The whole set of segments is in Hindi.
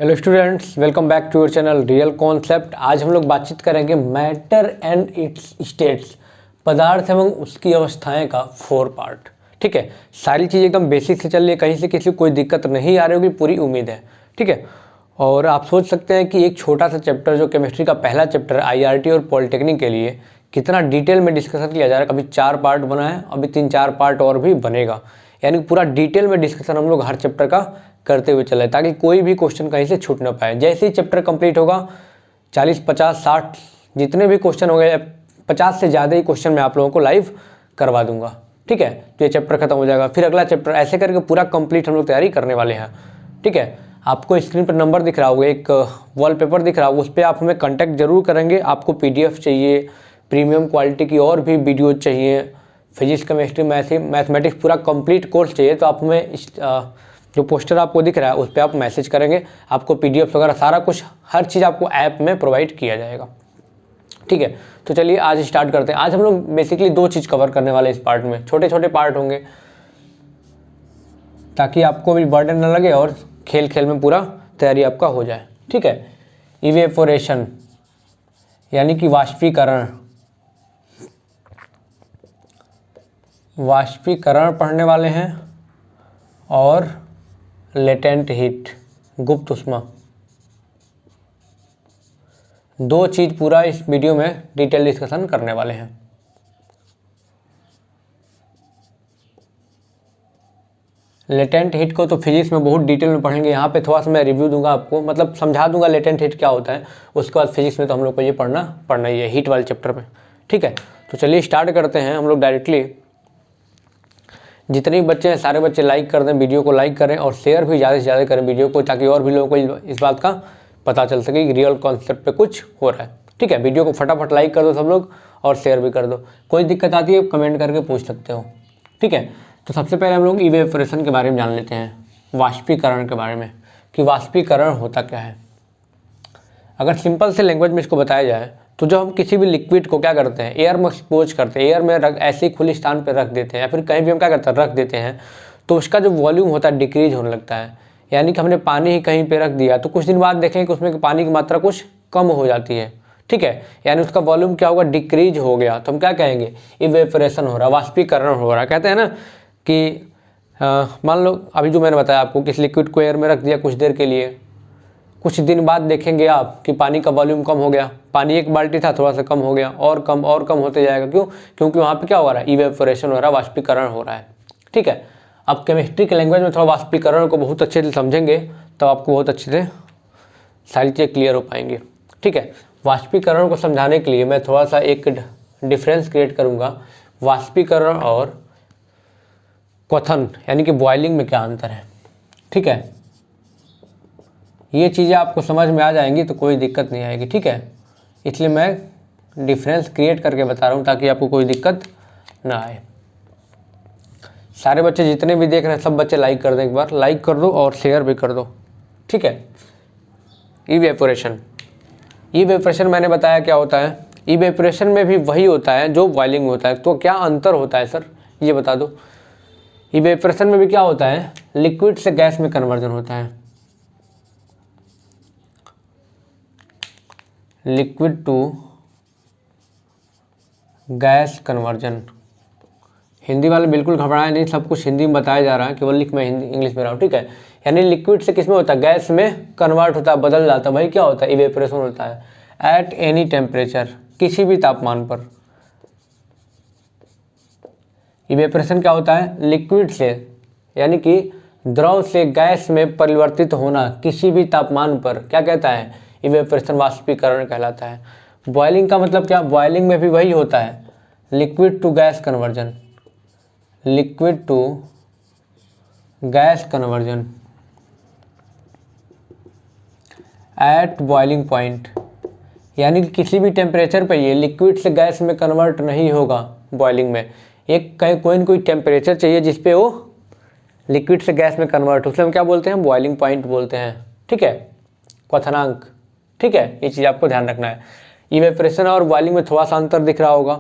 Hello students, welcome back to your channel real concept. आज हम लोग बातचीत करेंगे मैटर एंड इट्स स्टेट्स, पदार्थ एवं उसकी अवस्थाएं का 4 पार्ट। ठीक है, सारी चीज़ एकदम बेसिक से चल रही है, कहीं से किसी को कोई दिक्कत नहीं आ रही होगी, पूरी उम्मीद है। ठीक है, और आप सोच सकते हैं कि एक छोटा सा चैप्टर जो केमिस्ट्री का पहला चैप्टर IRT और पॉलिटेक्निक के लिए कितना डिटेल में डिस्कशन किया जा रहा है। कभी 4 पार्ट बना है, अभी 3-4 पार्ट और भी बनेगा, यानी पूरा डिटेल में डिस्कशन हम लोग हर चैप्टर का करते हुए चले, ताकि कोई भी क्वेश्चन कहीं से छूट ना पाए। जैसे ही चैप्टर कंप्लीट होगा 40, 50, 60 जितने भी क्वेश्चन हो गए, 50 से ज़्यादा ही क्वेश्चन मैं आप लोगों को लाइव करवा दूंगा। ठीक है, तो ये चैप्टर खत्म हो जाएगा, फिर अगला चैप्टर, ऐसे करके पूरा कंप्लीट हम लोग तैयारी करने वाले हैं। ठीक है, आपको स्क्रीन पर नंबर दिख रहा होगा, एक वॉलपेपर दिख रहा होगा, उस पर आप हमें कॉन्टैक्ट जरूर करेंगे। आपको PDF चाहिए, प्रीमियम क्वालिटी की और भी वीडियो चाहिए, फिजिक्स, केमिस्ट्री, मैथमेटिक्स पूरा कंप्लीट कोर्स चाहिए, तो आप हमें जो पोस्टर आपको दिख रहा है उस पर आप मैसेज करेंगे। आपको PDF वगैरह सारा कुछ, हर चीज़ आपको ऐप में प्रोवाइड किया जाएगा। ठीक है, तो चलिए आज स्टार्ट करते हैं। आज हम लोग बेसिकली 2 चीज़ कवर करने वाले इस पार्ट में, छोटे छोटे पार्ट होंगे ताकि आपको भी बर्डन न लगे और खेल खेल में पूरा तैयारी आपका हो जाए। ठीक है, इवेपोरेशन यानी कि वाष्पीकरण पढ़ने वाले हैं, और लेटेंट हीट, गुप्त उष्मा, 2 चीज़ पूरा इस वीडियो में डिटेल डिस्कशन करने वाले हैं। लेटेंट हीट को तो फिजिक्स में बहुत डिटेल में पढ़ेंगे, यहाँ पे थोड़ा सा मैं रिव्यू दूंगा आपको, मतलब समझा दूंगा लेटेंट हीट क्या होता है। उसके बाद फिजिक्स में तो हम लोग को ये पढ़ना ही है हीट वाले चैप्टर में। ठीक है, तो चलिए स्टार्ट करते हैं हम लोग डायरेक्टली। जितने भी बच्चे हैं सारे बच्चे लाइक कर दें, वीडियो को लाइक करें और शेयर भी ज़्यादा से ज़्यादा करें वीडियो को, ताकि और भी लोगों को इस बात का पता चल सके कि रियल कॉन्सेप्ट पे कुछ हो रहा है। ठीक है, वीडियो को फटाफट लाइक कर दो सब लोग और शेयर भी कर दो। कोई दिक्कत आती है कमेंट करके पूछ सकते हो। ठीक है, तो सबसे पहले हम लोग इवेपोरेशन के बारे में जान लेते हैं, वाष्पीकरण के बारे में, कि वाष्पीकरण होता क्या है। अगर सिंपल से लैंग्वेज में इसको बताया जाए तो जब हम किसी भी लिक्विड को क्या करते हैं, एयर में एक्सपोज करते हैं, एयर में ऐसे ही खुली स्थान पर रख देते हैं, या फिर कहीं भी हम क्या करते हैं रख देते हैं, तो उसका जो वॉल्यूम होता है डिक्रीज होने लगता है। यानी कि हमने पानी ही कहीं पे रख दिया तो कुछ दिन बाद देखें कि उसमें पानी की मात्रा कुछ कम हो जाती है। ठीक है, यानी उसका वॉल्यूम क्या होगा, डिक्रीज हो गया, तो हम क्या कहेंगे, इवेपोरेशन हो रहा, वाष्पीकरण हो रहा। कहते हैं ना कि मान लो अभी जो मैंने बताया आपको, किस लिक्विड को एयर में रख दिया कुछ देर के लिए, कुछ दिन बाद देखेंगे आप कि पानी का वॉल्यूम कम हो गया, पानी 1 बाल्टी था थोड़ा सा कम हो गया, और कम होते जाएगा। क्यों? क्योंकि वहाँ पे क्या हो रहा है, इवेपोरेशन हो रहा है, वाष्पीकरण हो रहा है। ठीक है, अब केमिस्ट्री के लैंग्वेज में थोड़ा वाष्पीकरण को बहुत अच्छे से समझेंगे तो आपको बहुत अच्छे से सारी चीज़ें क्लियर हो पाएंगी। ठीक है, वाष्पीकरण को समझाने के लिए मैं थोड़ा सा एक डिफरेंस क्रिएट करूँगा, वाष्पीकरण और क्वथन यानी कि बॉइलिंग में क्या अंतर है। ठीक है, ये चीज़ें आपको समझ में आ जाएंगी तो कोई दिक्कत नहीं आएगी। ठीक है, इसलिए मैं डिफरेंस क्रिएट करके बता रहा हूँ ताकि आपको कोई दिक्कत ना आए। सारे बच्चे जितने भी देख रहे हैं सब बच्चे लाइक कर दें, एक बार लाइक कर दो और शेयर भी कर दो। ठीक है, इवेपोरेशन मैंने बताया क्या होता है। इवेपोरेशन में भी वही होता है जो बॉइलिंग होता है, तो क्या अंतर होता है सर ये बता दो। इवेपोरेशन में भी क्या होता है, लिक्विड से गैस में कन्वर्जन होता है, liquid to gas conversion. Hindi वाले बिल्कुल घबराए नहीं, सब कुछ हिंदी में बताया जा रहा है, केवल मैं हिंदी इंग्लिश में रहा हूँ। ठीक है, यानी लिक्विड से किस में होता है, गैस में कन्वर्ट होता है, बदल जाता है, वही क्या होता है, इवेपोरेशन होता है। एट एनी टेम्परेचर, किसी भी तापमान पर। इवेपोरेशन क्या होता है, लिक्विड से यानी कि द्रव से गैस में परिवर्तित होना किसी भी तापमान पर, क्या कहता है, इवेपोरेशन, वाष्पीकरण कहलाता है। बॉइलिंग का मतलब क्या, बॉइलिंग में भी वही होता है, liquid to gas conversion, liquid to gas conversion at boiling point, यानी कि किसी भी टेम्परेचर पे ये लिक्विड से गैस में कन्वर्ट नहीं होगा बॉइलिंग में। एक कोई न कोई टेम्परेचर चाहिए जिस पे वो लिक्विड से गैस में कन्वर्ट हो, उसमें हम क्या बोलते हैं, बॉइलिंग पॉइंट बोलते हैं। ठीक है, क्वथनांक। ठीक है, ये चीज़ आपको ध्यान रखना है। इवेपोरेशन और बॉइलिंग में थोड़ा सा अंतर दिख रहा होगा,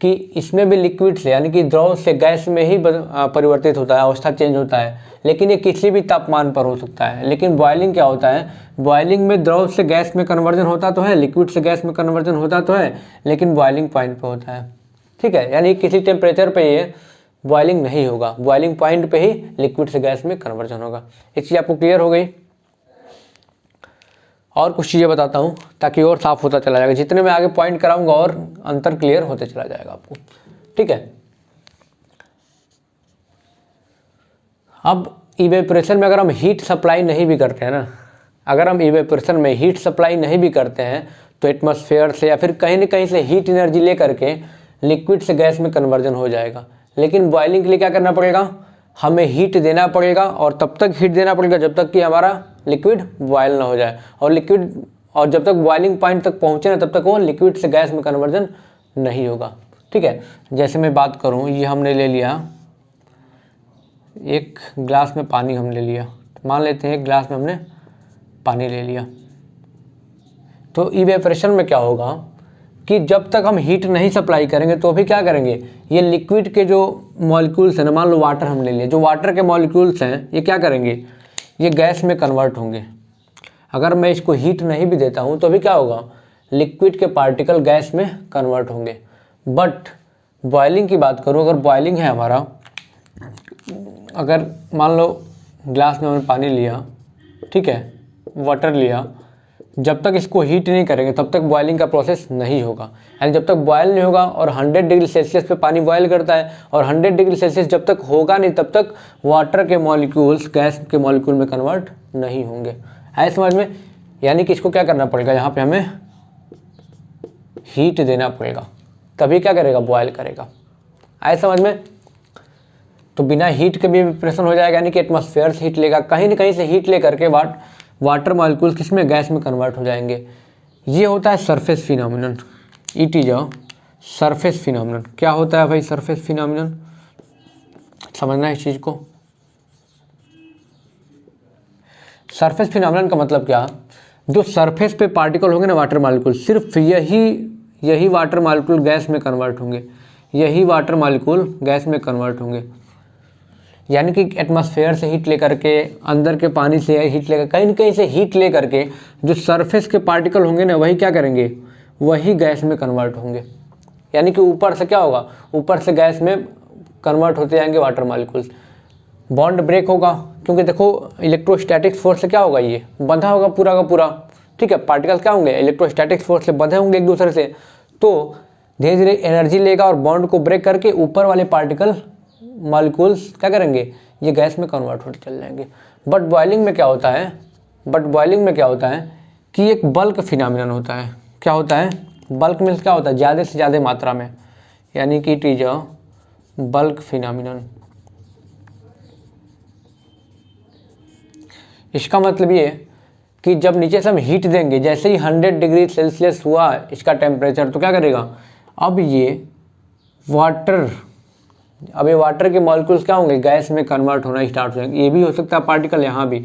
कि इसमें भी लिक्विड से यानी कि द्रव से गैस में ही परिवर्तित होता है, अवस्था चेंज होता है, लेकिन ये किसी भी तापमान पर हो सकता है। लेकिन बॉयलिंग क्या होता है, बॉयलिंग में द्रव से गैस में कन्वर्जन होता तो है, लिक्विड से गैस में कन्वर्जन होता तो है, लेकिन बॉयलिंग पॉइंट पे होता है। ठीक है, यानी किसी टेम्परेचर पे ये बॉयलिंग नहीं होगा, बॉयलिंग पॉइंट पे ही लिक्विड से गैस में कन्वर्जन होगा। एक चीज़ आपको क्लियर हो गई। और कुछ चीज़ें बताता हूँ ताकि और साफ होता चला जाएगा, जितने मैं आगे पॉइंट कराऊंगा और अंतर क्लियर होते चला जाएगा आपको। ठीक है, अब इवेपोरेशन में अगर हम हीट सप्लाई नहीं भी करते हैं ना, अगर हम इवेपोरेशन में हीट सप्लाई नहीं भी करते हैं तो एटमॉस्फेयर से या फिर कहीं ना कहीं से हीट एनर्जी ले करके लिक्विड से गैस में कन्वर्जन हो जाएगा। लेकिन बॉयलिंग के लिए क्या करना पड़ेगा, हमें हीट देना पड़ेगा, और तब तक हीट देना पड़ेगा जब तक कि हमारा लिक्विड बॉयल ना हो जाए, और जब तक बॉइलिंग पॉइंट तक पहुँचे ना तब तक वो लिक्विड से गैस में कन्वर्जन नहीं होगा। ठीक है, जैसे मैं बात करूँ, ये हमने ले लिया एक ग्लास में पानी हम ले लिया, मान लेते हैं एक ग्लास में हमने पानी ले लिया, तो इवेपोरेशन में क्या होगा कि जब तक हम हीट नहीं सप्लाई करेंगे तो भी क्या करेंगे, ये लिक्विड के जो मॉलिक्यूल्स हैं ना, मान लो वाटर हमने लिया, जो वाटर के मॉलिक्यूल्स हैं ये क्या करेंगे, ये गैस में कन्वर्ट होंगे। अगर मैं इसको हीट नहीं भी देता हूँ तो भी क्या होगा, लिक्विड के पार्टिकल गैस में कन्वर्ट होंगे। बट बॉइलिंग की बात करूँ, अगर बॉइलिंग है हमारा, अगर मान लो ग्लास में हमने पानी लिया, ठीक है, वाटर लिया, जब तक इसको हीट नहीं करेंगे तब तक बॉइलिंग का प्रोसेस नहीं होगा। यानी जब तक बॉयल नहीं होगा, और 100 डिग्री सेल्सियस पे पानी बॉयल करता है, और 100 डिग्री सेल्सियस जब तक होगा नहीं तब तक वाटर के मॉलिक्यूल्स गैस के मॉलिक्यूल में कन्वर्ट नहीं होंगे। है समझ में? यानी कि इसको क्या करना पड़ेगा, यहाँ पे हमें हीट देना पड़ेगा, तभी क्या करेगा, बॉयल करेगा। आए समझ में? तो बिना हीट के भी इवेपोरेशन हो जाएगा, यानी कि एटमॉस्फेयर से हीट लेगा, कहीं ना कहीं से हीट ले करके वाटर मॉलिक्यूल किस में, गैस में कन्वर्ट हो जाएंगे। ये होता है surface phenomenon. It is a surface phenomenon. क्या होता है भाई सरफेस फिनोमिनन, समझना है इस चीज़ को। सरफेस फिनोमिनन का मतलब क्या, जो सरफेस पे पार्टिकल होंगे ना वाटर मॉलिक्यूल, सिर्फ यही वाटर मॉलिक्यूल गैस में कन्वर्ट होंगे, यही वाटर मॉलिक्यूल गैस में कन्वर्ट होंगे। यानी कि एटमॉस्फेयर से हीट लेकर के, अंदर के पानी से हीट लेकर, कहीं न कहीं से हीट ले करके जो सरफेस के पार्टिकल होंगे ना, वही क्या करेंगे, वही गैस में कन्वर्ट होंगे। यानी कि ऊपर से क्या होगा, ऊपर से गैस में कन्वर्ट होते जाएंगे वाटर मॉलिक्यूल्स। बॉन्ड ब्रेक होगा, क्योंकि देखो इलेक्ट्रोस्टैटिक फोर्स से क्या होगा, ये बंधा होगा पूरा का पूरा। ठीक है, पार्टिकल्स क्या होंगे, इलेक्ट्रोस्टैटिक फोर्स से बंधे होंगे एक दूसरे से, तो धीरे धीरे एनर्जी लेगा और बॉन्ड को ब्रेक करके ऊपर वाले पार्टिकल मॉलिक्यूल्स क्या करेंगे, ये गैस में कन्वर्ट होते चल जाएंगे। बट बॉइलिंग में क्या होता है, कि एक बल्क फिनोमिनन होता है। क्या होता है, बल्क मीन्स क्या होता है, ज़्यादा से ज़्यादा मात्रा में, यानी कि it is a bulk phenomenon. इसका मतलब ये कि जब नीचे से हम हीट देंगे, जैसे ही 100 डिग्री सेल्सियस हुआ इसका टेम्परेचर, तो क्या करेगा, अब ये वाटर के मॉलिक्यूल्स क्या होंगे, गैस में कन्वर्ट होना स्टार्ट हो जाएंगे। ये भी हो सकता है पार्टिकल, यहाँ भी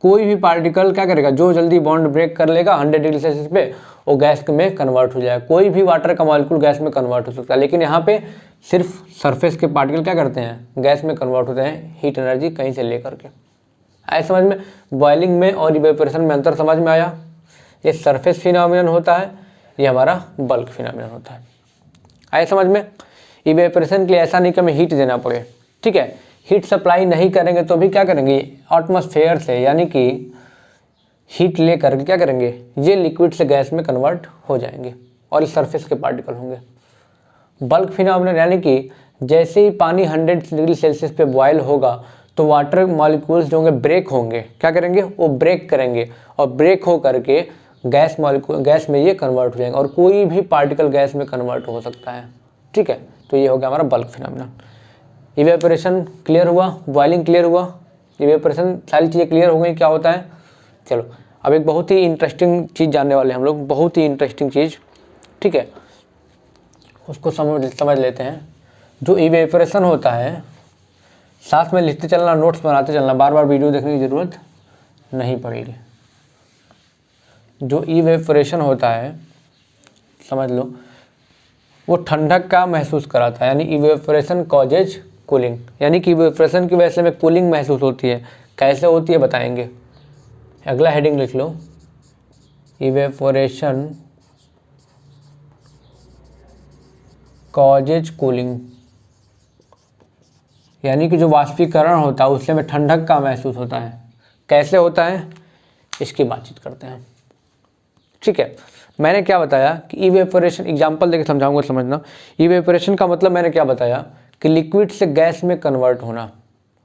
कोई भी पार्टिकल क्या करेगा, जो जल्दी बॉन्ड ब्रेक कर लेगा 100 डिग्री सेल्सियस पे, वो गैस में कन्वर्ट हो जाएगा। कोई भी वाटर का मॉलिक्यूल गैस में कन्वर्ट हो सकता है, लेकिन यहाँ पे सिर्फ सरफेस के पार्टिकल क्या करते हैं, गैस में कन्वर्ट होते हैं, हीट एनर्जी कहीं से ले करके। आए समझ में? बॉइलिंग में और इवेपोरेशन में अंतर समझ में आया। ये सरफेस फिनोमिनन होता है, ये हमारा बल्क फिनोमिनन होता है। आए समझ में? इवेपोरेशन के लिए ऐसा नहीं कि हमें हीट देना पड़े। ठीक है, हीट सप्लाई नहीं करेंगे तो भी क्या करेंगे, एटमॉस्फेयर से यानी कि हीट ले करके क्या करेंगे, ये लिक्विड से गैस में कन्वर्ट हो जाएंगे और इस सरफेस के पार्टिकल होंगे। बल्क फिनोमिनन यानी कि जैसे ही पानी 100 डिग्री सेल्सियस पे बॉयल होगा तो वाटर मॉलिक्यूल्स जो होंगे ब्रेक होंगे, क्या करेंगे, वो ब्रेक करेंगे, और ब्रेक हो करके गैस में ये कन्वर्ट हो जाएंगे, और कोई भी पार्टिकल गैस में कन्वर्ट हो सकता है। ठीक है, तो ये हो गया हमारा बल्क फिनोमिनन। इवेपोरेशन क्लियर हुआ, बॉइलिंग क्लियर हुआ, इवेपोरेशन, सारी चीज़ें क्लियर हो गई क्या होता है। चलो अब एक बहुत ही इंटरेस्टिंग चीज़ जानने वाले हैं हम लोग, बहुत ही इंटरेस्टिंग चीज़। ठीक है, उसको समझ लेते हैं। जो इवेपोरेशन होता है, साथ में लिखते चलना, नोट्स बनाते चलना, बार बार वीडियो देखने की ज़रूरत नहीं पड़ेगी। जो इवेपोरेशन होता है, समझ लो, वो ठंडक का महसूस कराता है, यानी इवेपोरेशन कॉजेज कूलिंग, यानी कि इवेपोरेशन की वजह से हमें कूलिंग महसूस होती है। कैसे होती है बताएंगे। अगला हेडिंग लिख लो, इवेपोरेशन कॉजेज कूलिंग, यानी कि जो वाष्पीकरण होता है उससे हमें ठंडक का महसूस होता है। कैसे होता है इसकी बातचीत करते हैं। ठीक है, मैंने क्या बताया कि इवेपोरेशन, एग्जांपल देके समझाऊंगा, समझना। इवेपोरेशन का मतलब मैंने क्या बताया कि लिक्विड से गैस में कन्वर्ट होना,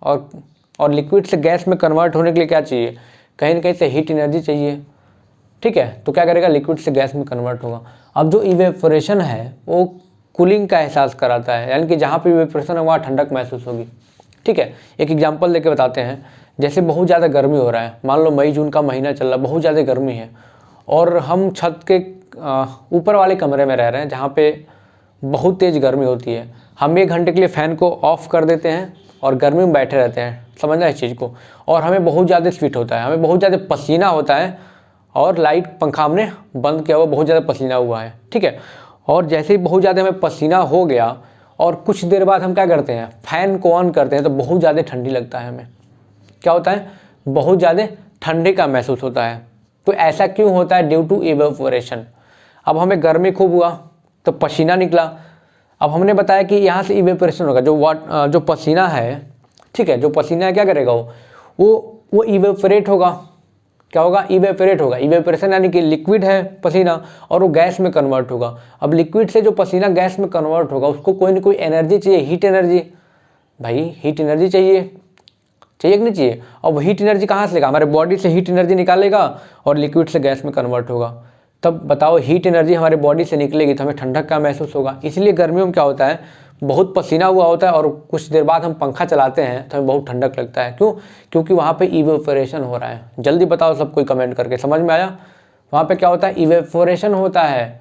और लिक्विड से गैस में कन्वर्ट होने के लिए क्या चाहिए, कहीं ना कहीं से हीट एनर्जी चाहिए। ठीक है, तो क्या करेगा, लिक्विड से गैस में कन्वर्ट होगा। अब जो इवेपोरेशन है वो कूलिंग का एहसास कराता है, यानी कि जहाँ पे इवेपोरेशन है वहाँ ठंडक महसूस होगी। ठीक है, एक एग्जांपल देके बताते हैं। जैसे बहुत ज़्यादा गर्मी हो रहा है, मान लो मई जून का महीना चल रहा है, बहुत ज़्यादा गर्मी है, और हम छत के ऊपर वाले कमरे में रह रहे हैं जहाँ पे बहुत तेज़ गर्मी होती है। हम 1 घंटे के लिए फ़ैन को ऑफ़ कर देते हैं और गर्मी में बैठे रहते हैं, समझना इस चीज़ को। और हमें बहुत ज़्यादा स्वेट होता है, हमें बहुत ज़्यादा पसीना होता है, और लाइट पंखा हमने बंद किया हुआ, बहुत ज़्यादा पसीना हुआ है। ठीक है, और जैसे ही बहुत ज़्यादा हमें पसीना हो गया और कुछ देर बाद हम क्या करते हैं, फ़ैन को ऑन करते हैं, तो बहुत ज़्यादा ठंडी लगता है हमें। क्या होता है, बहुत ज़्यादा ठंडे का महसूस होता है। तो ऐसा क्यों होता है, ड्यू टू इवेपोरेशन। अब हमें गर्मी खूब हुआ तो पसीना निकला। अब हमने बताया कि यहाँ से इवेपोरेशन होगा, जो पसीना है, ठीक है, जो पसीना है क्या करेगा, वो इवेपोरेट होगा। क्या होगा, इवेपोरेट होगा। इवेपोरेशन यानी कि लिक्विड है पसीना और वो गैस में कन्वर्ट होगा। अब लिक्विड से जो पसीना गैस में कन्वर्ट होगा उसको कोई ना कोई एनर्जी चाहिए, हीट एनर्जी। भाई हीट एनर्जी चाहिए कि नहीं चाहिए। अब हीट एनर्जी कहाँ से लेगा, हमारे बॉडी से हीट एनर्जी निकालेगा और लिक्विड से गैस में कन्वर्ट होगा। तब बताओ, हीट एनर्जी हमारे बॉडी से निकलेगी तो हमें ठंडक का महसूस होगा। इसलिए गर्मियों में क्या होता है, बहुत पसीना हुआ होता है और कुछ देर बाद हम पंखा चलाते हैं तो हमें बहुत ठंडक लगता है। क्यों, क्योंकि वहाँ पे इवेपोरेशन हो रहा है। जल्दी बताओ सब कोई कमेंट करके, समझ में आया। वहाँ पे क्या होता है, इवेपोरेशन होता है।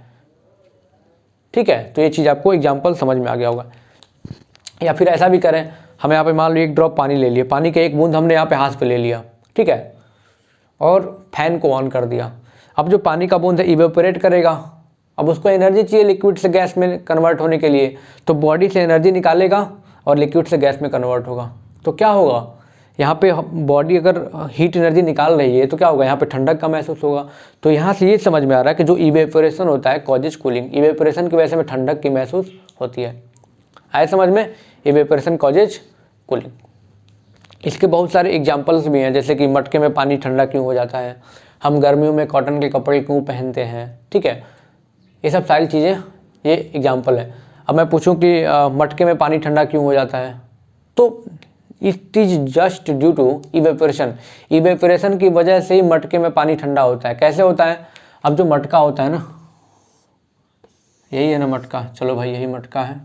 ठीक है, तो ये चीज़ आपको एग्जाम्पल समझ में आ गया होगा। या फिर ऐसा भी करें, हम यहाँ पे मान लो 1 ड्रॉप पानी ले लिया, पानी का 1 बूंद हमने यहाँ पे हाथ पे ले लिया, ठीक है, और फैन को ऑन कर दिया। अब जो पानी का बूंद है इवेपोरेट करेगा। अब उसको एनर्जी चाहिए लिक्विड से गैस में कन्वर्ट होने के लिए, तो बॉडी से एनर्जी निकालेगा और लिक्विड से गैस में कन्वर्ट होगा। तो क्या होगा, यहाँ पे बॉडी अगर हीट एनर्जी निकाल रही है तो क्या होगा, यहाँ पे ठंडक का महसूस होगा। तो यहाँ से ये समझ में आ रहा है कि जो इवेपोरेशन होता है कॉजेज कूलिंग, इवेपोरेशन की वजह से हमें ठंडक की महसूस होती है। आए समझ में, इवेपोरेशन कॉजेज कूलिंग। इसके बहुत सारे एग्जाम्पल्स भी हैं, जैसे कि मटके में पानी ठंडा क्यों हो जाता है, हम गर्मियों में कॉटन के कपड़े क्यों पहनते हैं। ठीक है, ये सब सारी चीज़ें ये एग्जाम्पल है। अब मैं पूछूं कि मटके में पानी ठंडा क्यों हो जाता है, तो it is just due to evaporation. Evaporation की वजह से ही मटके में पानी ठंडा होता है। कैसे होता है, अब जो मटका होता है ना, यही है ना मटका, चलो भाई यही मटका है,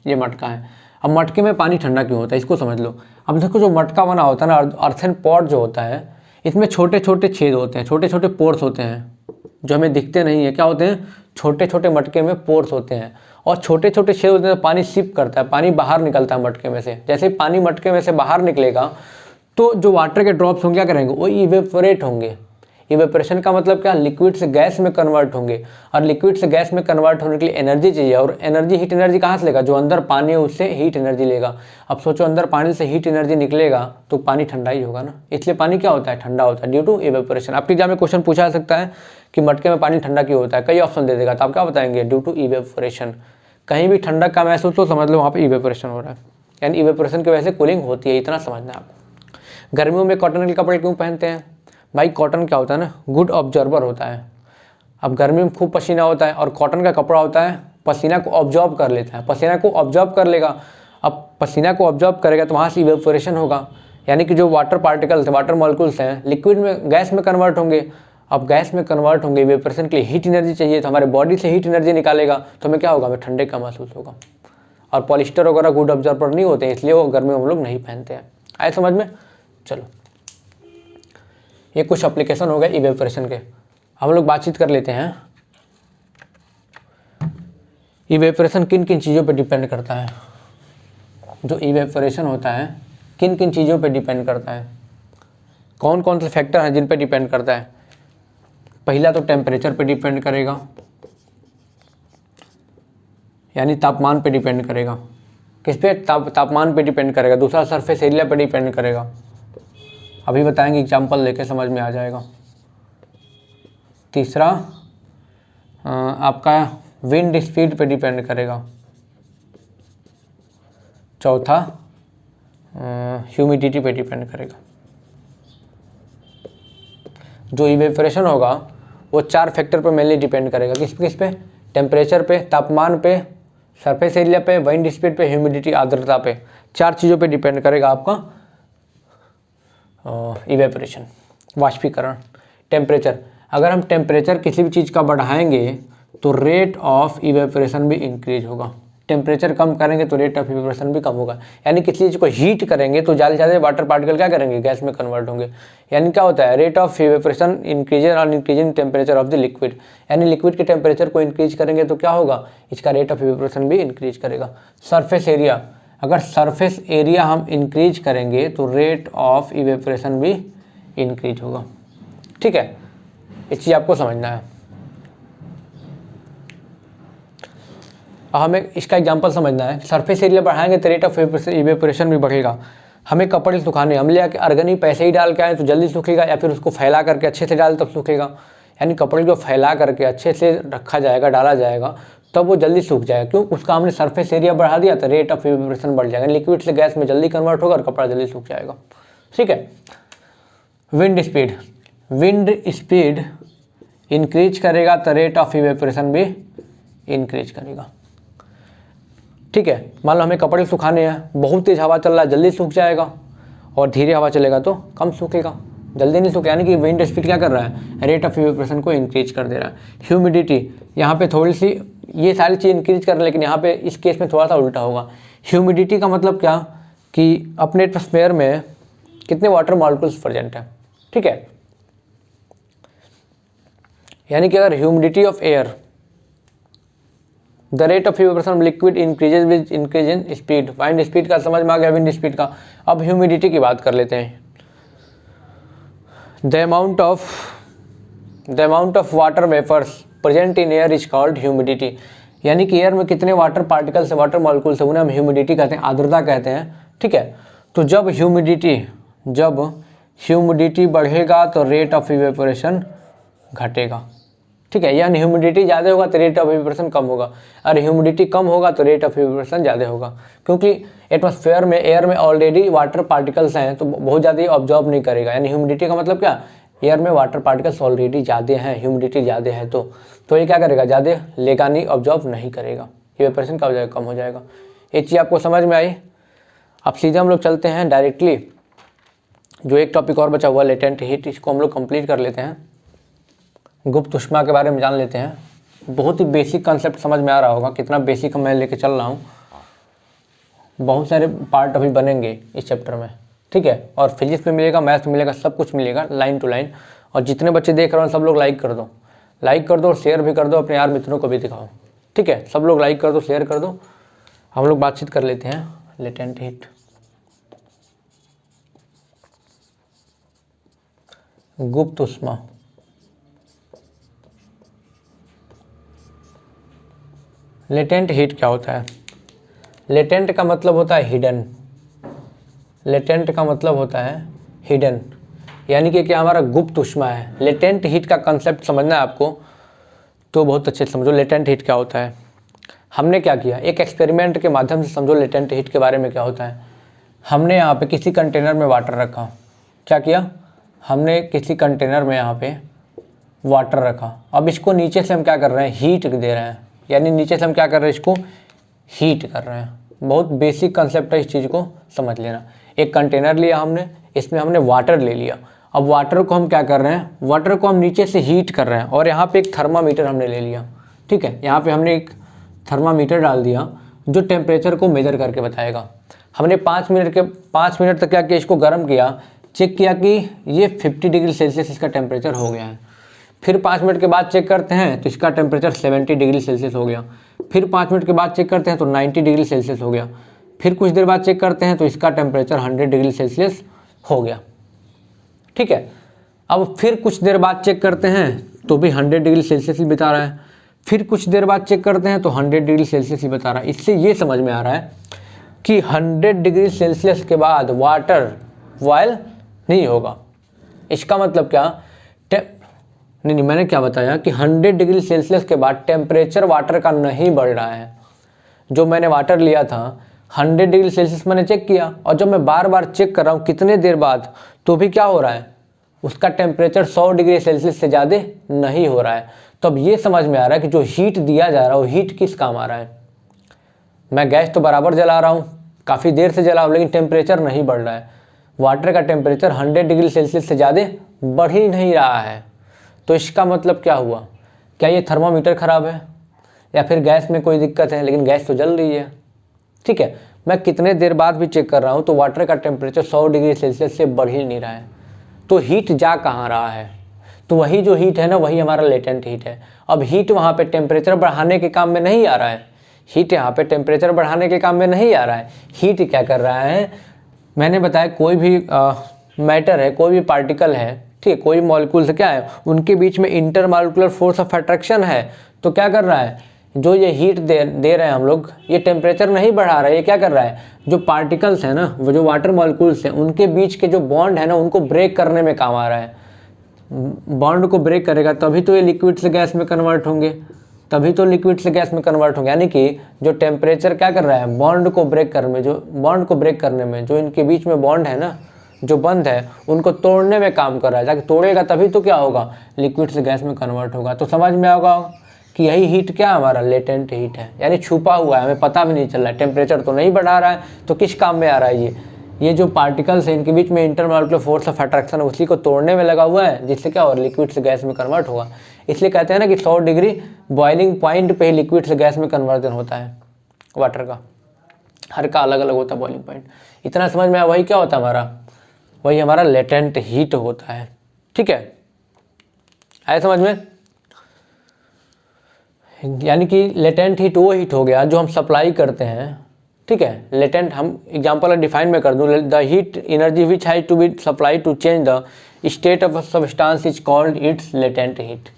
ये मटका है। अब मटके में पानी ठंडा क्यों होता है इसको समझ लो। अब देखो जो मटका बना होता है ना, अर्थन पॉट जो होता है, इसमें छोटे छोटे छेद होते हैं, छोटे छोटे पोर्स होते हैं जो हमें दिखते नहीं है। क्या होते हैं, छोटे छोटे मटके में पोर्स होते हैं, और छोटे छोटे छेद होते हैं, पानी सिप करता है, पानी बाहर निकलता है मटके में से। जैसे ही पानी मटके में से बाहर निकलेगा तो जो वाटर के ड्रॉप्स होंगे क्या करेंगे, वो इवेपोरेट होंगे। इवेपोरेशन का मतलब क्या, लिक्विड से गैस में कन्वर्ट होंगे, और लिक्विड से गैस में कन्वर्ट होने के लिए एनर्जी चाहिए, और एनर्जी हीट एनर्जी कहाँ से लेगा, जो अंदर पानी है उससे हीट एनर्जी लेगा। अब सोचो अंदर पानी से हीट एनर्जी निकलेगा तो पानी ठंडा ही होगा ना, इसलिए पानी क्या होता है, ठंडा होता है ड्यू टू इवेपोरेशन। आपके एग्जाम में क्वेश्चन पूछा जा सकता है कि मटके में पानी ठंडा क्यों होता है, कई ऑप्शन दे देगा, तो आप क्या बताएंगे, ड्यू टू इवेपोरेशन। कहीं भी ठंडक का महसूस तो समझ लो वहाँ पे इवेपोरेशन हो रहा है, यानी इवेपोरेशन की वजह से कूलिंग होती है, इतना समझना है आपको। गर्मियों में कॉटन के कपड़े क्यों पहनते हैं, भाई कॉटन क्या होता है ना, गुड ऑब्जर्वर होता है। अब गर्मी में खूब पसीना होता है और कॉटन का कपड़ा होता है, पसीना को ऑब्जॉर्ब कर लेता है, पसीना को ऑब्जॉर्ब कर लेगा। अब पसीना को ऑब्जॉर्ब करेगा तो वहाँ से इवेपोरेशन होगा, यानी कि जो वाटर पार्टिकल्स, वाटर मॉलिक्यूल्स हैं, लिक्विड में गैस में कन्वर्ट होंगे। अब गैस में कन्वर्ट होंगे, इवेपोरेशन के लिए हीट एनर्जी चाहिए, तो हमारे बॉडी से हीट एनर्जी निकालेगा तो हमें क्या होगा, हमें ठंडे का महसूस होगा। और पॉलिस्टर वगैरह गुड ऑब्जर्वर नहीं होते हैं, इसलिए वो गर्मी में हम लोग नहीं पहनते हैं। आए समझ में, चलो ये कुछ एप्लीकेशन हो गए इवेपोरेशन के। हम लोग बातचीत कर लेते हैं, इवेपोरेशन किन किन चीज़ों पे डिपेंड करता है। जो इवेपोरेशन होता है किन किन चीज़ों पे डिपेंड करता है, कौन कौन से फैक्टर हैं जिन पे डिपेंड करता है। पहला तो टेम्परेचर पे डिपेंड करेगा, यानी तापमान पे डिपेंड करेगा। किस पे? तापमान पे डिपेंड करेगा। दूसरा सरफेस एरिया पे डिपेंड करेगा। अभी बताएंगे, एग्जाम्पल लेके समझ में आ जाएगा। तीसरा आपका विंड स्पीड पे डिपेंड करेगा। चौथा ह्यूमिडिटी पे डिपेंड करेगा। जो इवेपोरेशन होगा वो 4 फैक्टर पर मेनली डिपेंड करेगा। किस पे? टेम्परेचर पे, तापमान पे, सरफेस एरिया पे, विंड स्पीड पे, ह्यूमिडिटी आर्द्रता पे। 4 चीज़ों पे डिपेंड करेगा आपका इवेपोरेशन, वाष्पीकरण। टेम्परेचर, अगर हम टेम्परेचर किसी भी चीज़ का बढ़ाएंगे तो रेट ऑफ इवेपोरेशन भी इंक्रीज होगा। टेम्परेचर कम करेंगे तो रेट ऑफ इवेपोरेशन भी कम होगा। यानी किसी चीज़ को हीट करेंगे तो ज़्यादा से ज़्यादा वाटर पार्टिकल क्या करेंगे? गैस में कन्वर्ट होंगे। यानी क्या होता है? रेट ऑफ इवेपोरेशन इंक्रीजेज और increasing temperature of the liquid. यानी लिक्विड के टेम्परेचर को इंक्रीज करेंगे तो क्या होगा? इसका रेट ऑफ इवेपोरेशन भी इंक्रीज करेगा। सरफेस एरिया, अगर सरफेस एरिया हम इंक्रीज करेंगे तो रेट ऑफ इवेपोरेशन भी इंक्रीज होगा। ठीक है, इस चीज़ आपको समझना है। हमें इसका एग्जांपल समझना है। सरफेस एरिया बढ़ाएंगे तो रेट ऑफ इवेपोरेशन भी बढ़ेगा। हमें कपड़े सुखाने, हम ले आके अर्गनी पैसे ही डाल के आए तो जल्दी सूखेगा, या फिर उसको फैला करके अच्छे से डाल तब सूखेगा। यानी कपड़े को फैला करके अच्छे से रखा जाएगा, डाला जाएगा, तब वो जल्दी सूख जाएगा। क्यों? उसका हमने सरफेस एरिया बढ़ा दिया तो रेट ऑफ इवेपोरेशन बढ़ जाएगा। लिक्विड से गैस में जल्दी कन्वर्ट होगा और कपड़ा जल्दी सूख जाएगा। ठीक है। Wind speed, wind speed increase करेगा तो रेट ऑफ इवेपोरेशन भी इंक्रीज करेगा। ठीक है। मान लो हमें कपड़े सुखाने हैं, बहुत तेज हवा चल रहा है, जल्दी सूख जाएगा, और धीरे हवा चलेगा तो कम सूखेगा, जल्दी नहीं सूखेगा। यानी कि विंड स्पीड क्या कर रहा है? रेट ऑफ इवेपोरेशन को इंक्रीज कर दे रहा है। ह्यूमिडिटी, यहाँ पे थोड़ी सी ये सारी चीज़ इंक्रीज कर रहा है, लेकिन यहाँ पे इस केस में थोड़ा सा उल्टा होगा। ह्यूमिडिटी का मतलब क्या? कि अपने एटमॉस्फेयर में कितने वाटर मॉलिक्यूल्स प्रेजेंट है। ठीक है। यानी कि अगर humidity of air, the rate of evaporation liquid increases with increase in speed. Wind speed का समझ में आ गया, विंड स्पीड का। अब ह्यूमिडिटी की बात कर लेते हैं। The amount of water vapours present in air is called humidity. यानी कि एयर में कितने वाटर पार्टिकल्स, वाटर मॉलिक्यूल्स है, उन्हें हम ह्यूमिडिटी कहते हैं, आर्द्रता कहते हैं। ठीक है। तो जब ह्यूमिडिटी बढ़ेगा तो रेट ऑफ इवेपोरेशन घटेगा। ठीक है। यानी ह्यूमिडिटी ज़्यादा होगा तो रेट ऑफ इवेपोरेशन कम होगा, और ह्यूमिडिटी कम होगा तो रेट ऑफ इवेपोरेशन ज़्यादा होगा। क्योंकि एटमॉस्फेयर में, एयर में ऑलरेडी वाटर पार्टिकल्स हैं तो बहुत ज़्यादा ऑब्जॉर्व नहीं करेगा। यानी ह्यूमिडिटी का मतलब क्या? एयर में वाटर पार्टिकल्स ऑलरेडी ज़्यादा हैं, ह्यूमिडिटी ज़्यादा है तो ये क्या करेगा? ज़्यादा लेगा नहीं, ऑब्जॉर्व नहीं करेगा, इवेपोरेशन का हो जाएगा, कम हो जाएगा। ये चीज़ आपको समझ में आई। अब सीधे हम लोग चलते हैं डायरेक्टली, जो एक टॉपिक और बचा हुआ लेटेंट हीट, इसको हम लोग कंप्लीट कर लेते हैं। गुप्त ऊष्मा के बारे में जान लेते हैं। बहुत ही बेसिक कंसेप्ट समझ में आ रहा होगा, कितना बेसिक मैं लेके चल रहा हूँ। बहुत सारे पार्ट अभी बनेंगे इस चैप्टर में। ठीक है। और फिजिक्स में मिलेगा, मैथ्स में मिलेगा, सब कुछ मिलेगा लाइन टू लाइन। और जितने बच्चे देख रहे हो सब लोग लाइक कर दो, और शेयर भी कर दो, अपने यार मित्रों को भी दिखाओ। ठीक है। सब लोग लाइक कर दो, शेयर कर दो। हम लोग बातचीत कर लेते हैं लेटेंट हीट। गुप्त ऊष्मा, लेटेंट हीट क्या होता है? लेटेंट का मतलब होता है हिडन। लेटेंट का मतलब होता है हिडन, यानी कि क्या हमारा गुप्त ऊष्मा है। लेटेंट हीट का कंसेप्ट समझना है आपको तो बहुत अच्छे से समझो लेटेंट हीट क्या होता है। हमने क्या किया, एक एक्सपेरिमेंट के माध्यम से समझो लेटेंट हीट के बारे में क्या होता है। हमने यहाँ पे किसी कंटेनर में वाटर रखा। क्या किया? हमने किसी कंटेनर में यहाँ पे वाटर रखा। अब इसको नीचे से हम क्या कर रहे हैं? हीट दे रहे हैं। यानी नीचे से हम क्या कर रहे हैं? इसको हीट कर रहे हैं। बहुत बेसिक कंसेप्ट है, इस चीज़ को समझ लेना। एक कंटेनर लिया हमने, इसमें हमने वाटर ले लिया। अब वाटर को हम क्या कर रहे हैं? वाटर को हम नीचे से हीट कर रहे हैं, और यहाँ पे एक थर्मामीटर हमने ले लिया। ठीक है। यहाँ पे हमने एक थर्मामीटर डाल दिया जो टेम्परेचर को मेजर करके बताएगा। हमने 5 मिनट तक क्या किया? इसको गर्म किया, चेक किया कि ये 50 डिग्री सेल्सियस इसका टेम्परेचर हो गया है। फिर 5 मिनट के बाद चेक करते हैं तो इसका टेम्परेचर 70 डिग्री सेल्सियस हो गया। फिर 5 मिनट के बाद चेक करते हैं तो 90 डिग्री सेल्सियस हो गया। फिर कुछ देर बाद चेक करते हैं तो इसका टेम्परेचर 100 डिग्री सेल्सियस हो गया। ठीक है। अब फिर कुछ देर बाद चेक करते हैं तो भी 100 डिग्री सेल्सियस ही बता रहा है। फिर कुछ देर बाद चेक करते हैं तो 100 डिग्री सेल्सियस ही बता रहा है। इससे ये समझ में आ रहा है कि 100 डिग्री सेल्सियस के बाद वाटर बॉयल नहीं होगा। इसका मतलब क्या, नहीं मैंने क्या बताया कि 100 डिग्री सेल्सियस के बाद टेम्परेचर वाटर का नहीं बढ़ रहा है। जो मैंने वाटर लिया था 100 डिग्री सेल्सियस मैंने चेक किया, और जब मैं बार बार चेक कर रहा हूँ कितने देर बाद, तो भी क्या हो रहा है, उसका टेम्परेचर 100 डिग्री सेल्सियस से ज़्यादा नहीं हो रहा है। तो अब ये समझ में आ रहा है कि जो हीट दिया जा रहा है वो हीट किस काम आ रहा है। मैं गैस तो बराबर जला रहा हूँ, काफ़ी देर से जला हूँ, लेकिन टेम्परेचर नहीं बढ़ रहा है। वाटर का टेम्परेचर 100 डिग्री सेल्सियस से ज़्यादा बढ़ ही नहीं रहा है। तो इसका मतलब क्या हुआ, क्या ये थर्मामीटर ख़राब है या फिर गैस में कोई दिक्कत है, लेकिन गैस तो जल रही है। ठीक है, मैं कितने देर बाद भी चेक कर रहा हूँ तो वाटर का टेम्परेचर 100 डिग्री सेल्सियस से बढ़ ही नहीं रहा है। तो हीट जा कहाँ रहा है, तो वही जो हीट है ना, वही हमारा लेटेंट हीट है। अब हीट वहाँ पे टेम्परेचर बढ़ाने के काम में नहीं आ रहा है, हीट यहाँ पे टेम्परेचर बढ़ाने के काम में नहीं आ रहा है। हीट क्या कर रहा है, मैंने बताया कोई भी मैटर है, कोई भी पार्टिकल है, ठीक है, कोई मॉलिक्यूल्स क्या है, उनके बीच में इंटरमॉलिक्यूलर फोर्स ऑफ अट्रैक्शन है। तो क्या कर रहा है, जो ये हीट दे रहे हैं हम लोग, ये टेम्परेचर नहीं बढ़ा रहा है, ये क्या कर रहा है, जो पार्टिकल्स हैं ना, वो जो वाटर मॉलिक्यूल्स हैं, उनके बीच के जो बॉन्ड है ना, उनको ब्रेक करने में काम आ रहा है। बॉन्ड को ब्रेक करेगा तभी तो ये लिक्विड से गैस में कन्वर्ट होंगे, तभी तो लिक्विड से गैस में कन्वर्ट होंगे। यानी कि जो टेम्परेचर क्या कर रहा है, बॉन्ड को ब्रेक करने में, जो इनके बीच में बॉन्ड है ना, जो बंद है, उनको तोड़ने में काम कर रहा है। ताकि तोड़ेगा तभी तो क्या होगा, लिक्विड से गैस में कन्वर्ट होगा। तो समझ में आएगा कि यही हीट क्या हमारा लेटेंट हीट है, यानी छुपा हुआ है, हमें पता भी नहीं चल रहा है। टेम्परेचर तो नहीं बढ़ा रहा है, तो किस काम में आ रहा है, ये जो पार्टिकल्स हैं इनके बीच में इंटरमॉलिक्यूलर फोर्स ऑफ अट्रैक्शन उसी को तोड़ने में लगा हुआ है, जिससे क्या होगा, लिक्विड से गैस में कन्वर्ट होगा। इसलिए कहते हैं ना कि 100 डिग्री बॉइलिंग पॉइंट पे ही लिक्विड से गैस में कन्वर्जन होता है वाटर का। हर का अलग अलग होता है बॉइलिंग पॉइंट। इतना समझ में आया, वही क्या होता है हमारा, वही हमारा लेटेंट हीट होता है। ठीक है, आया समझ में। यानी कि लेटेंट हीट वो हीट हो गया जो हम सप्लाई करते हैं। ठीक है, लेटेंट हम एग्जांपल डिफाइन में कर दूं, the heat energy which has to be supply to change the state of substance is called its latent heat.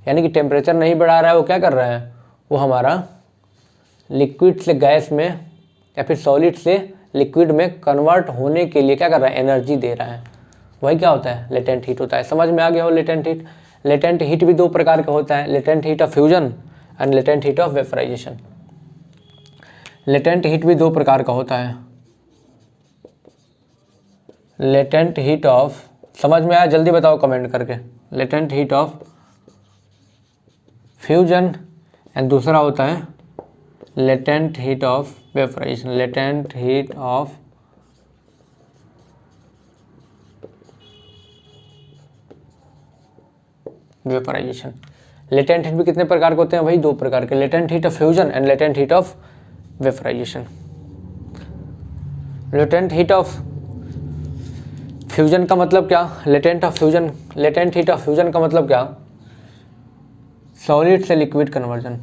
यानी कि टेम्परेचर नहीं बढ़ा रहा है, वो क्या कर रहा है, वो हमारा लिक्विड से गैस में या फिर सॉलिड से लिक्विड में कन्वर्ट होने के लिए क्या कर रहा है, एनर्जी दे रहा है। वही क्या होता है, लेटेंट हीट होता है। समझ में आ गया हो लेटेंट हीट। लेटेंट हीट भी दो प्रकार का होता है, latent heat of fusion and latent heat of vaporisation. Latent heat भी दो प्रकार का होता है। लेटेंट हीट ऑफ, समझ में आया, जल्दी बताओ कमेंट करके। Latent heat of fusion and दूसरा होता है latent heat of vaporisation. Latent heat of vaporisation. Latent heat भी कितने प्रकार के होते हैं, वही दो प्रकार के, latent heat of fusion and latent heat of vaporisation. Latent heat of fusion का मतलब क्या, लेटेंट हीट ऑफ फ्यूजन का मतलब क्या, सॉलिड से liquid conversion.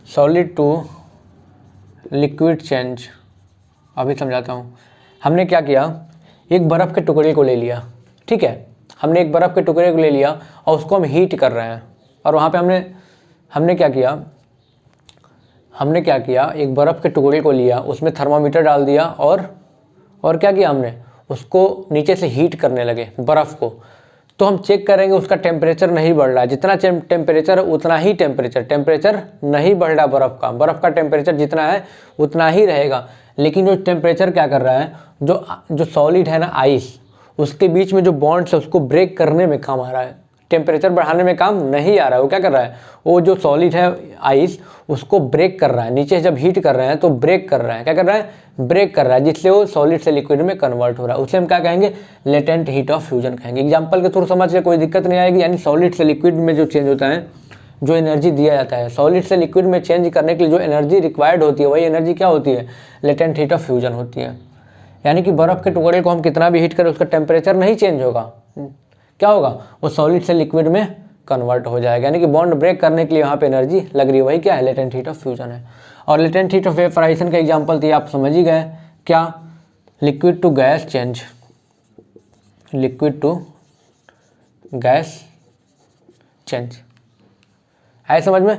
Solid to liquid change. अभी समझाता हूँ। हमने क्या किया, एक बर्फ़ के टुकड़े को ले लिया, ठीक है, हमने एक बर्फ़ के टुकड़े को ले लिया और उसको हम हीट कर रहे हैं। और वहाँ पे हमने क्या किया, एक बर्फ़ के टुकड़े को लिया, उसमें थर्मामीटर डाल दिया और क्या किया हमने, उसको नीचे से हीट करने लगे बर्फ़ को। तो हम चेक करेंगे उसका टेम्परेचर नहीं बढ़ रहा है, जितना टेम्परेचर उतना ही टेम्परेचर नहीं बढ़ रहा बर्फ़ का टेम्परेचर जितना है उतना ही रहेगा। लेकिन जो टेम्परेचर क्या कर रहा है, जो सॉलिड है ना, आइस, उसके बीच में जो बॉन्ड्स है उसको ब्रेक करने में काम आ रहा है, टेम्परेचर बढ़ाने में काम नहीं आ रहा है। वो क्या कर रहा है, वो जो सॉलिड है आइस, उसको ब्रेक कर रहा है। नीचे जब हीट कर रहे हैं तो ब्रेक कर रहा है, क्या कर रहा है, ब्रेक कर रहा है, जिससे वो सॉलिड से लिक्विड में कन्वर्ट हो रहा है। उसे हम क्या कहेंगे, लेटेंट हीट ऑफ फ्यूजन कहेंगे। एग्जांपल के थ्रू समझ के कोई दिक्कत नहीं आएगी। यानी सॉलिड से लिक्विड में जो चेंज होता है, जो एनर्जी दिया जाता है, सॉलिड से लिक्विड में चेंज करने के लिए जो एनर्जी रिक्वायर्ड होती है, वही एनर्जी क्या होती है, लेटेंट हीट ऑफ फ्यूजन होती है। यानी कि बर्फ़ के टुकड़े को हम कितना भी हीट करें उसका टेम्परेचर नहीं चेंज होगा, क्या होगा, वो सॉलिड से लिक्विड में कन्वर्ट हो जाएगा। यानी कि बॉन्ड ब्रेक करने के लिए वहाँ पे एनर्जी लग रही है, वही क्या है, लेटेंट हीट ऑफ फ्यूजन है। और लेटेंट हीट ऑफ वेपराइजेशन का एग्जांपल थी, आप समझ ही गए, क्या, liquid to gas change, liquid to gas change. है समझ में?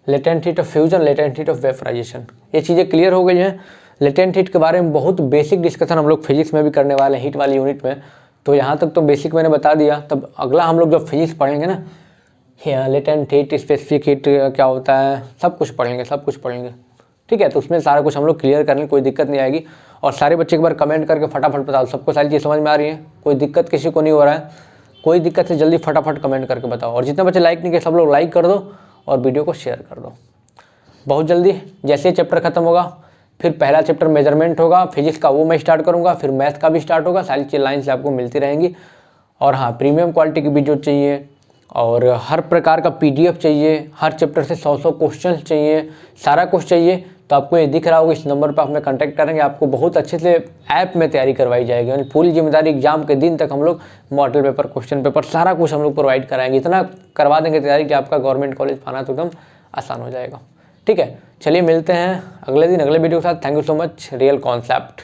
Latent heat of fusion, latent heat of vaporisation, ये चीज़ें क्लियर हो गई हैं। लेटेंट हीट के बारे में बहुत बेसिक डिस्कशन हम लोग फिजिक्स में भी करने वाले हैं हीट वाली यूनिट में, तो यहाँ तक तो बेसिक मैंने बता दिया। तब अगला हम लोग जब फिजिक्स पढ़ेंगे ना, लेटेंट हीट, स्पेसिफिक हीट क्या होता है, सब कुछ पढ़ेंगे। ठीक है, तो उसमें सारा कुछ हम लोग क्लियर करेंगे, कोई दिक्कत नहीं आएगी। और सारे बच्चे एक बार कमेंट करके फटाफट बताओ सबको सारी चीज़ समझ में आ रही है, कोई दिक्कत किसी को नहीं हो रहा है, कोई दिक्कत है जल्दी फटाफट कमेंट करके बताओ। और जितने बच्चे लाइक नहीं किए सब लोग लाइक कर दो और वीडियो को शेयर कर दो। बहुत जल्दी जैसे ही चैप्टर खत्म होगा फिर पहला चैप्टर मेजरमेंट होगा फिजिक्स का, वो मैं स्टार्ट करूँगा, फिर मैथ का भी स्टार्ट होगा, सारी चीज़ लाइन से आपको मिलती रहेंगी। और हाँ, प्रीमियम क्वालिटी की वीडियो चाहिए और हर प्रकार का PDF चाहिए, हर चैप्टर से 100 क्वेश्चन चाहिए, सारा कुछ चाहिए, तो आपको ये दिख रहा होगा इस नंबर पर आप हमें कांटेक्ट करेंगे। आपको बहुत अच्छे से ऐप में तैयारी करवाई जाएगी, यानी पूरी जिम्मेदारी एग्जाम के दिन तक हम लोग मॉडल पेपर, क्वेश्चन पेपर, सारा कुछ हम लोग प्रोवाइड कराएंगे। इतना करवा देंगे तैयारी कि आपका गवर्नमेंट कॉलेज पाना तो एकदम आसान हो जाएगा। ठीक है, चलिए मिलते हैं अगले दिन अगले वीडियो के साथ। Thank you so much. Real concept.